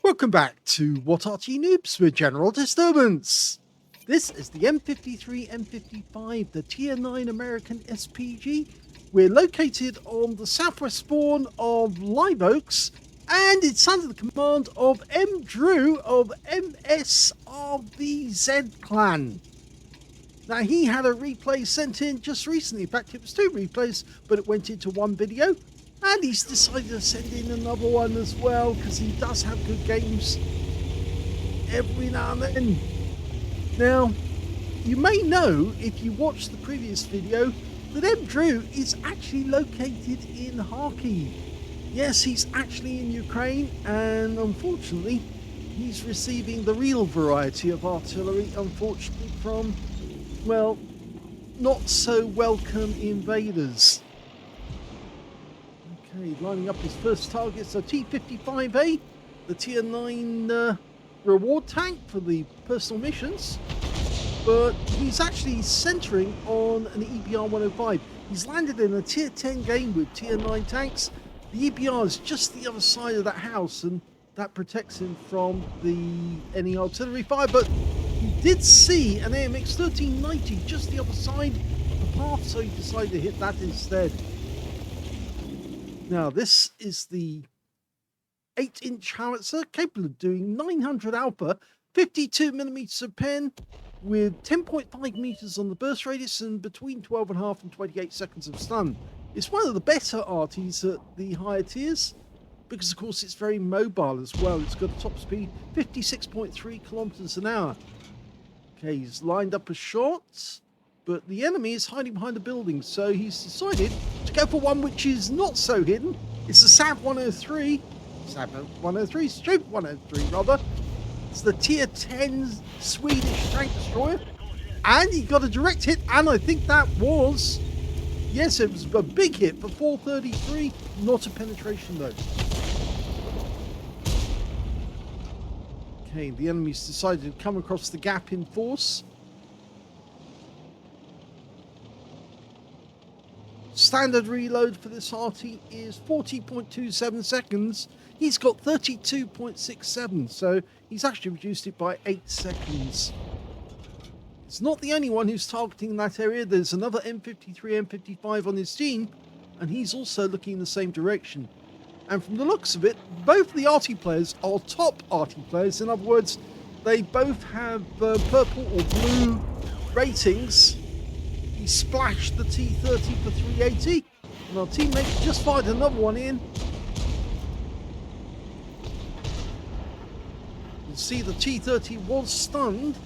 Welcome back to What Arty Noobs with General Disturbance. This is the M53 M55, the Tier 9 American SPG. We're located on the southwest spawn of Live Oaks, and it's under the command of M. Drew of MSRVZ clan. Now, he had a replay sent in just recently. In fact, it was 2 replays, but it went into 1 video. And he's decided to send in another one as well, because he does have good games every now and then. Now, you may know, if you watched the previous video, that M. Drew is actually located in Arty. Yes, he's actually in Ukraine, and unfortunately, he's receiving the real variety of artillery, unfortunately, from, well, not so welcome invaders. Okay, lining up his first targets, a T55A, the Tier 9 reward tank for the personal missions. But he's actually centering on an EBR-105. He's landed in a Tier 10 game with Tier 9 tanks. The EBR is just the other side of that house, and that protects him from any artillery fire. But he did see an AMX 1390 just the other side of the path, so he decided to hit that instead. Now, this is the 8-inch howitzer, capable of doing 900 alpha, 52 millimeters of pen, with 10.5 meters on the burst radius and between 12.5 and 28 seconds of stun. It's one of the better arties at the higher tiers, because of course it's very mobile as well. It's got a top speed 56.3 kilometers an hour. Okay, he's lined up a shot, but the enemy is hiding behind a building, so he's decided to go for one which is not so hidden. It's a SAB 103, Strip 103 rather. It's the Tier 10 Swedish tank destroyer, and he got a direct hit, and I think that was, yes, it was a big hit for 433, not a penetration though. Okay, the enemy's decided to come across the gap in force. Standard reload for this Arty is 40.27 seconds. He's got 32.67, so he's actually reduced it by 8 seconds. It's not the only one who's targeting that area. There's another M53, M55 on his team, and he's also looking in the same direction. And from the looks of it, both the Arty players are top Arty players. In other words, they both have purple or blue ratings. He splashed the T30 for 380, and our teammate just fired another one in. You'll see the T30 was stunned.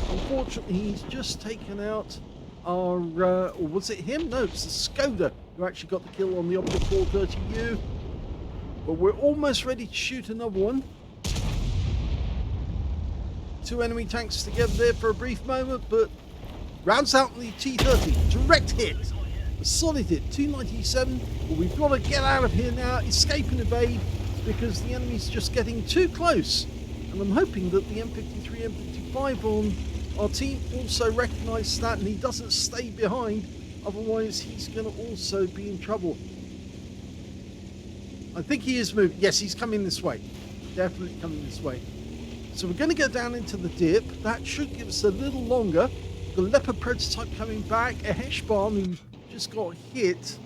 Unfortunately, he's just taken out our, or was it him? No, it's the Skoda who actually got the kill on the Object 430U. But we're almost ready to shoot another one. 2 enemy tanks together there for a brief moment, but rounds out the T30, direct hit, a solid hit, 297. Well, we've got to get out of here now, escape and evade, because the enemy's just getting too close. And I'm hoping that the M53, M55 on our team also recognises that, and he doesn't stay behind, otherwise he's going to also be in trouble. I think he is moving. Yes, he's coming this way. Definitely coming this way. So we're going to go down into the dip. That should give us a little longer. The Leopard prototype coming back, a Heshbarn who just got hit,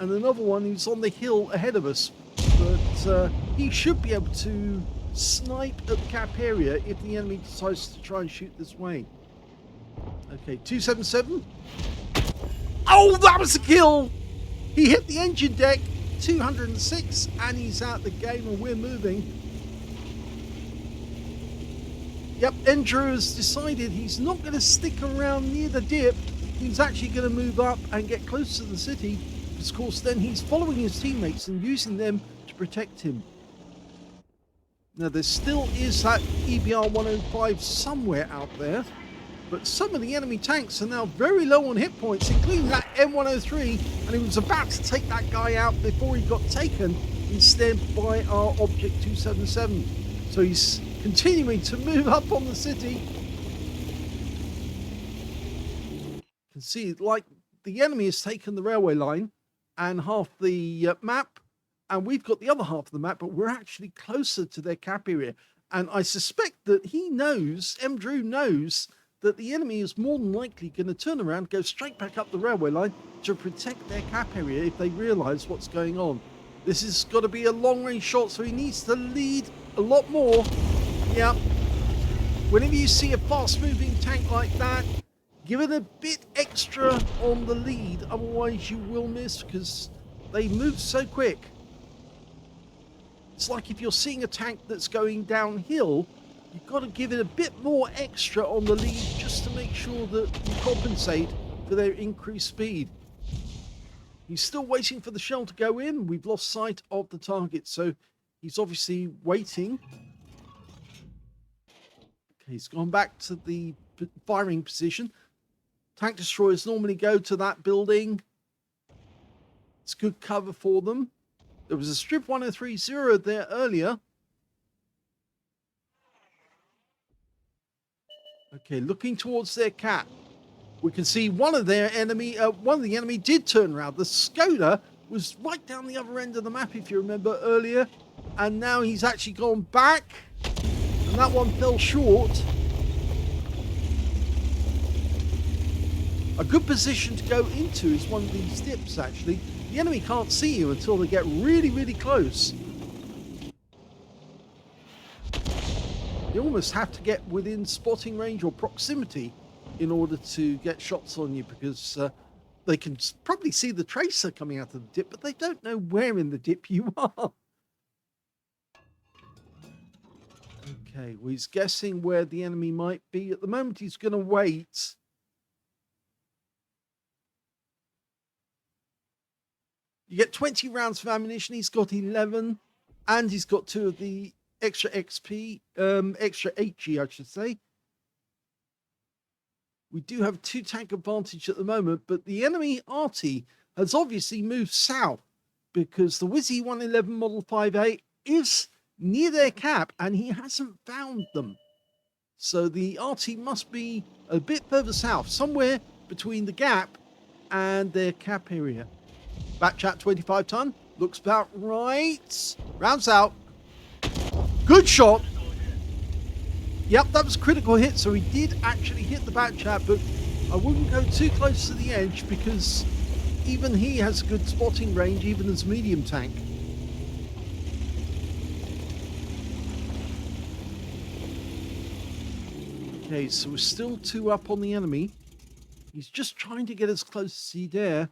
and another one who's on the hill ahead of us. But he should be able to snipe at the cap area if the enemy decides to try and shoot this way. Okay, 277. Oh, that was a kill! He hit the engine deck, 206, and he's out the game, and we're moving. Yep, Andrew has decided he's not going to stick around near the dip. He's actually going to move up and get close to the city, because of course then he's following his teammates and using them to protect him. Now there still is that EBR-105 somewhere out there, but some of the enemy tanks are now very low on hit points, including that M103, and he was about to take that guy out before he got taken instead by our Object 277. So he's continuing to move up on the city. You can see, like, the enemy has taken the railway line and half the map, and we've got the other half of the map, but we're actually closer to their cap area. And I suspect that he knows, Drew knows, that the enemy is more than likely going to turn around, go straight back up the railway line to protect their cap area if they realise what's going on. This has got to be a long-range shot, so he needs to lead a lot more. Yeah. Whenever you see a fast-moving tank like that, give it a bit extra on the lead, otherwise you will miss because they move so quick. It's like if you're seeing a tank that's going downhill, you've got to give it a bit more extra on the lead just to make sure that you compensate for their increased speed. He's still waiting for the shell to go in. We've lost sight of the target, so he's obviously waiting. Okay, he's gone back to the firing position. Tank destroyers normally go to that building. It's good cover for them. There was a strip 1030 there earlier. Okay, looking towards their cap. We can see one of the enemy did turn around. The Skoda was right down the other end of the map, if you remember earlier. And now he's actually gone back. And that one fell short. A good position to go into is one of these dips, actually. The enemy can't see you until they get really, really close. You almost have to get within spotting range or proximity in order to get shots on you, because they can probably see the tracer coming out of the dip, but they don't know where in the dip you are. Okay, well, he's guessing where the enemy might be. At the moment, he's going to wait. You get 20 rounds of ammunition. He's got 11, and he's got 2 of the extra XP, extra HE, I should say. We do have 2 tank advantage at the moment, but the enemy Arty has obviously moved south because the Wizzy 111 Model 5A is near their cap and he hasn't found them. So the Arty must be a bit further south, somewhere between the gap and their cap area. Back chat 25 ton, looks about right. Rounds out. Good shot. Yep, that was a critical hit, so he did actually hit the back chat, but I wouldn't go too close to the edge because even he has a good spotting range, even as medium tank. Okay, so we're still 2 up on the enemy. He's just trying to get as close as he dare.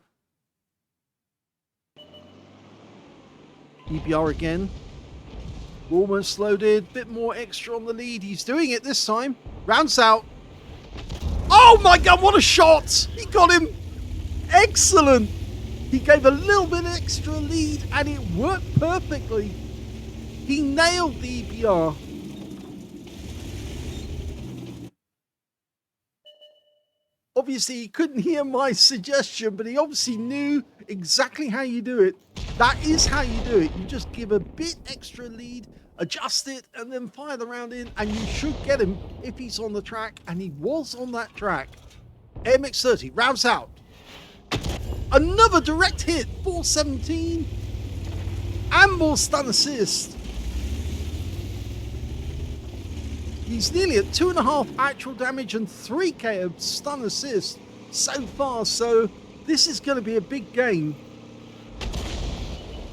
EBR again. Almost loaded, bit more extra on the lead. He's doing it this time. Rounds out. Oh my God, what a shot! He got him. Excellent. He gave a little bit extra lead and it worked perfectly. He nailed the EBR. Obviously, he couldn't hear my suggestion, but he obviously knew exactly how you do it. That is how you do it. You just give a bit extra lead, adjust it, and then fire the round in, and you should get him if he's on the track, and he was on that track. MX30, rounds out. Another direct hit, 417, and more stun assist. He's nearly at 2.5 actual damage and 3k of stun assist so far, so this is going to be a big game.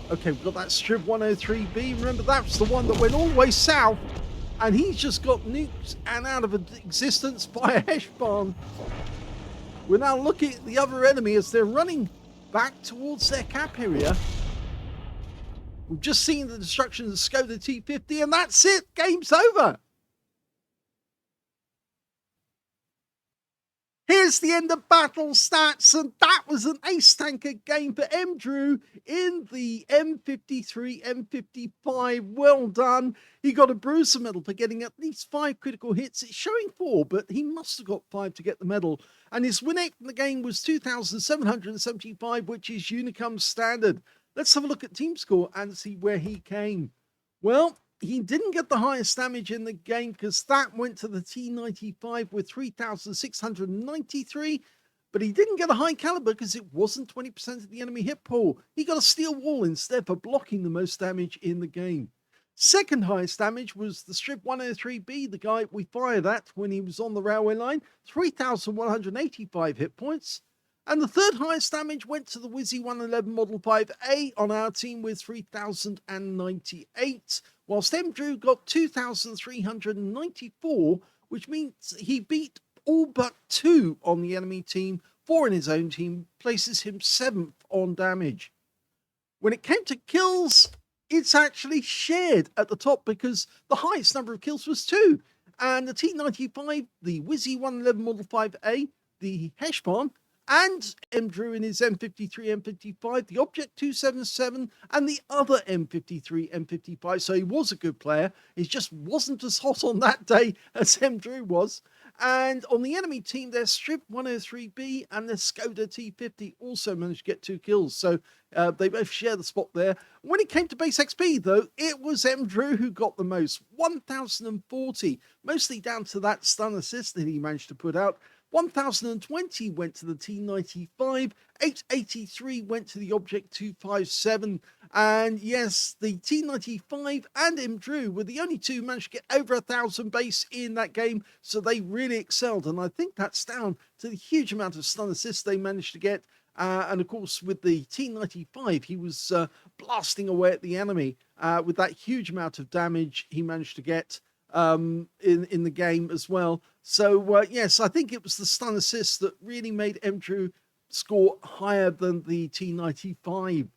Okay, we've got that strip 103B. Remember, that was the one that went all the way south, and he's just got nuked and out of existence by a Heshbon. We're now looking at the other enemy as they're running back towards their cap area. We've just seen the destruction of the Skoda T50, and that's it. Game's over. Here's the end of battle stats, and that was an ace tanker game for Drew in the M53, M55. Well done. He got a Bruiser medal for getting at least 5 critical hits. It's showing 4, but he must have got 5 to get the medal. And his win rate from the game was 2,775, which is Unicum standard. Let's have a look at team score and see where he came. Well, he didn't get the highest damage in the game because that went to the T95 with 3,693. but he didn't get a high caliber because it wasn't 20% of the enemy hit pool. He got a steel wall instead for blocking the most damage in the game. Second highest damage was the Strip 103B, the guy we fired at when he was on the railway line, 3,185 hit points. And the third highest damage went to the Wizzy 111 Model 5A on our team with 3,098, whilst Drew got 2,394, which means he beat all but 2 on the enemy team, 4 in his own team, places him 7th on damage. When it came to kills, it's actually shared at the top because the highest number of kills was 2. And the T95, the Wizzy 111 Model 5A, the Heshbon, and Drew in his M53, M55, the Object 277, and the other M53, M55. So he was a good player. He just wasn't as hot on that day as Drew was. And on the enemy team, their Strip 103B and their Skoda T50 also managed to get 2 kills. So they both share the spot there. When it came to base XP, though, it was Drew who got the most, 1,040, mostly down to that stun assist that he managed to put out. 1,020 went to the T95, 883 went to the Object 257, and yes, the T95 and Drew were the only 2 who managed to get over 1,000 base in that game, so they really excelled, and I think that's down to the huge amount of stun assists they managed to get, and of course with the T95, he was blasting away at the enemy with that huge amount of damage he managed to get in the game as well. So yes, I think it was the stun assist that really made Drew score higher than the T95.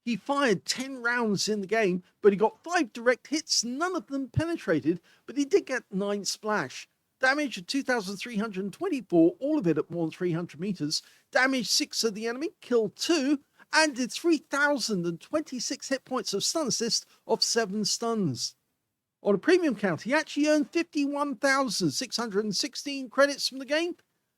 He fired 10 rounds in the game, but he got 5 direct hits, none of them penetrated, but he did get 9 splash. Damage of 2,324, all of it at more than 300 meters. Damaged 6 of the enemy, killed 2, and did 3,026 hit points of stun assist off 7 stuns. On a premium count, he actually earned 51,616 credits from the game,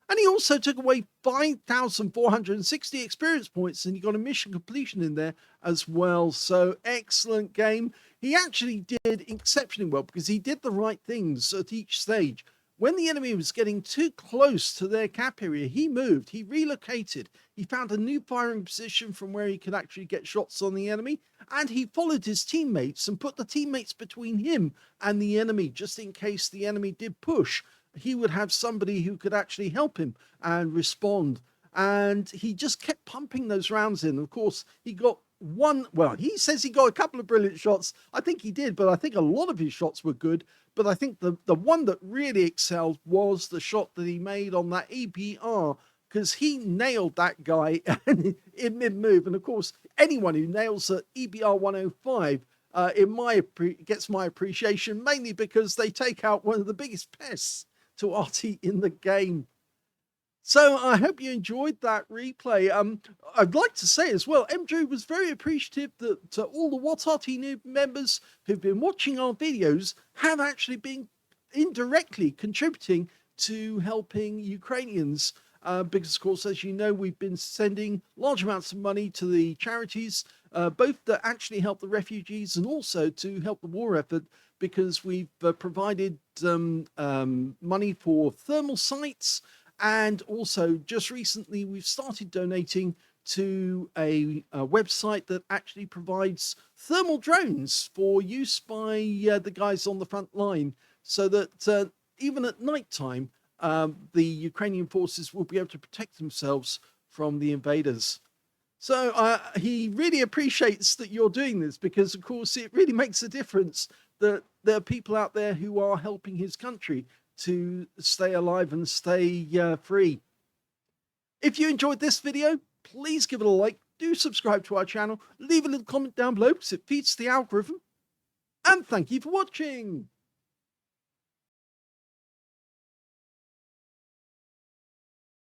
and he also took away 5,460 experience points, and he got a mission completion in there as well. So excellent game. He actually did exceptionally well because he did the right things at each stage. When the enemy was getting too close to their cap area, he moved, he relocated, he found a new firing position from where he could actually get shots on the enemy, and he followed his teammates and put the teammates between him and the enemy, just in case the enemy did push. He would have somebody who could actually help him and respond. And he just kept pumping those rounds in. Of course, he got one, well, he says he got a couple of brilliant shots. I think he did, but I think a lot of his shots were good. But I think the one that really excelled was the shot that he made on that EBR, because he nailed that guy in mid-move. And of course, anyone who nails an EBR 105 gets my appreciation, mainly because they take out one of the biggest pests to Arty in the game. So I hope you enjoyed that replay. I'd like to say as well, Drew was very appreciative that all the What Arty Noob members who've been watching our videos have actually been indirectly contributing to helping Ukrainians. Because, of course, as you know, we've been sending large amounts of money to the charities, both that actually help the refugees and also to help the war effort, because we've provided money for thermal sites. And also, just recently, we've started donating to a website that actually provides thermal drones for use by the guys on the front line, so that even at night time, the Ukrainian forces will be able to protect themselves from the invaders. So he really appreciates that you're doing this, because, of course, it really makes a difference that there are people out there who are helping his country to stay alive and stay free. If you enjoyed this video, please give it a like, do subscribe to our channel, leave a little comment down below because it feeds the algorithm, and thank you for watching.